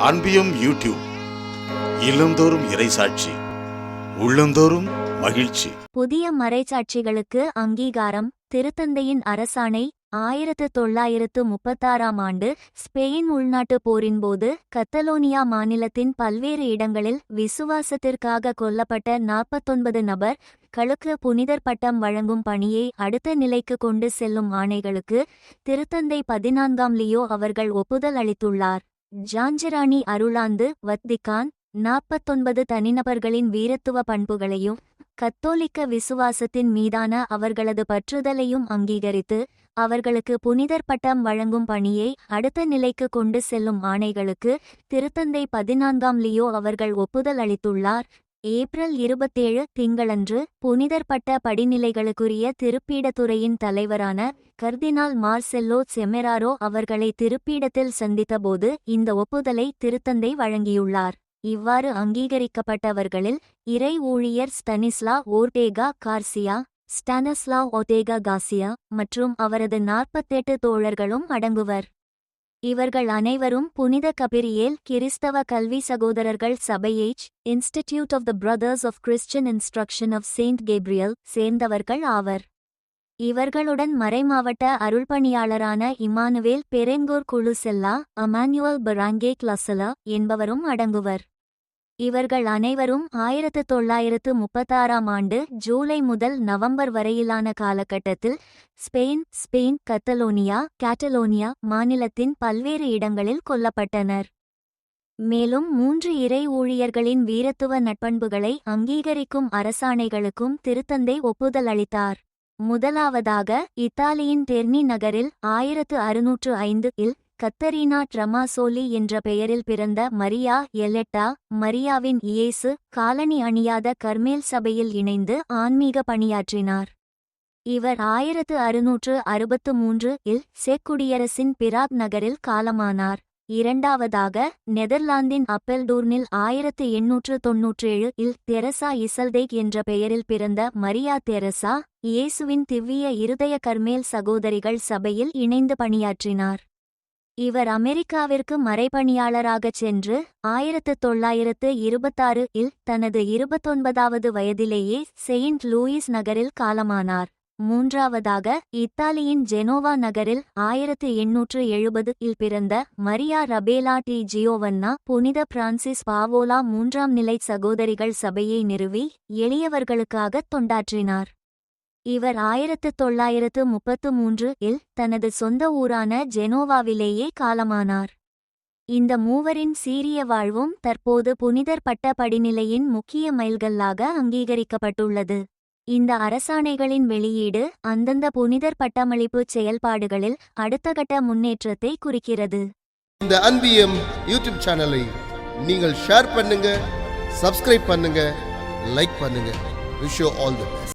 அன்பியும் YouTube இல்லந்தோறும் இறைசாட்சி, உள்ளந்தோறும் மகிழ்ச்சி. புதிய மறைசாட்சிகளுக்கு அங்கீகாரம். திருத்தந்தையின் அரசாணை 1936 ஆண்டு ஸ்பெயின் உள்நாட்டுப் போரின்போது கத்தலோனியா மாநிலத்தின் பல்வேறு இடங்களில் விசுவாசத்திற்காக கொல்லப்பட்ட 49 நபர்களுக்கு புனிதர் பட்டம் வழங்கும் பணியை அடுத்த நிலைக்கு கொண்டு செல்லும் ஆணைகளுக்கு திருத்தந்தை 14ஆம் லியோ அவர்கள் ஒப்புதல் அளித்துள்ளார். ஜான்ஜிராணி அருளாந்து வத்திக்கான் 49 தனிநபர்களின் வீரத்துவ பண்புகளையும் கத்தோலிக்க விசுவாசத்தின் மீதான அவர்களது பற்றுதலையும் அங்கீகரித்து அவர்களுக்கு புனிதர் பட்டம் வழங்கும் பணியை அடுத்த நிலைக்கு கொண்டு செல்லும் ஆணைகளுக்கு திருத்தந்தை 14ஆம் லியோ அவர்கள் ஒப்புதல் அளித்துள்ளார். ஏப்ரல் 27 திங்களன்று புனிதர் பட்ட படிநிலைகளுக்குரிய திருப்பீடத்துறையின் தலைவரான கர்தினால் மார்செல்லோ செமெராரோ அவர்களை திருப்பீடத்தில் சந்தித்தபோது இந்த ஒப்புதலை திருத்தந்தை வழங்கியுள்ளார். இவ்வாறு அங்கீகரிக்கப்பட்டவர்களில் இறை ஊழியர் ஸ்டனிஸ்லாவ் ஒர்டேகா கார்சியா மற்றும் அவரது 48 தோழர்களும் அடங்குவர். இவர்கள் அனைவரும் புனித கபிரியேல் கிறிஸ்தவ கல்வி சகோதரர்கள் சபையைச் institute of the brothers of Christian instruction of Saint Gabriel சேர்ந்தவர்கள் ஆவர். இவர்களுடன் மறைமாவட்ட அருள்பணியாளரான இமானுவேல் பெரெங்கோர் குலுசெல்லா, அமானுவல் பராங்கே கிளசலா என்பவரும் அடங்குவர். இவர்கள் அனைவரும் 1936 ஆண்டு ஜூலை முதல் நவம்பர் வரையிலான காலகட்டத்தில் ஸ்பெயின் கேட்டலோனியா மாநிலத்தின் பல்வேறு இடங்களில் கொல்லப்பட்டனர். மேலும் 3 இறை ஊழியர்களின் வீரத்துவ நற்பண்புகளை அங்கீகரிக்கும் அரசாணைகளுக்கும் திருத்தந்தை ஒப்புதல் அளித்தார். முதலாவதாக இத்தாலியின் டெர்னி நகரில் 1605 இல் கத்தரீனா ட்ரமாசோலி என்ற பெயரில் பிறந்த மரியா எலெட்டா, மரியாவின் இயேசு காலணி அணியாத கர்மேல் சபையில் இணைந்து ஆன்மீக பணியாற்றினார். இவர் 1663 இல் செக் குடியரசின் பிராக் நகரில் காலமானார். இரண்டாவதாக நெதர்லாந்தின் அப்பெல்டூர்னில் 1897 இல் தெரசா இசல்தேக் என்ற பெயரில் பிறந்த மரியா தெரசா, இயேசுவின் திவ்விய இருதய கர்மேல் சகோதரிகள் சபையில் இணைந்து பணியாற்றினார். இவர் அமெரிக்காவிற்கு மறைபணியாளராகச் சென்று 1926 இல் தனது 29வது வயதிலேயே செயின்ட் லூயிஸ் நகரில் காலமானார். மூன்றாவதாக இத்தாலியின் ஜெனோவா நகரில் 1870 இல் பிறந்த மரியா ரபேலா டி ஜியோவன்னா புனித பிரான்சிஸ் பாவோலா 3ஆம் நிலை சகோதரிகள் சபையை நிறுவி எளியவர்களுக்காகத் தொண்டாற்றினார். இவர் 1933 இல் தனது சொந்த ஊரான ஜெனோவாவிலேயே காலமானார். இந்த மூவரின் சீரிய வாழ்வும் தற்போது புனிதர் பட்ட படிநிலையின் முக்கிய மைல்கல்லாக அங்கீகரிக்கப்பட்டுள்ளது. இந்த அரசாணைகளின் வெளியீடு அந்தந்த புனிதர் பட்டமளிப்பு செயல்பாடுகளில் அடுத்த கட்ட முன்னேற்றத்தை குறிக்கிறது. இந்த அன்பியம் யூடியூப் சேனலை நீங்கள் ஷேர் பண்ணுங்க, சப்ஸ்கிரைப் பண்ணுங்க, லைக் பண்ணுங்க. Wish you all the best.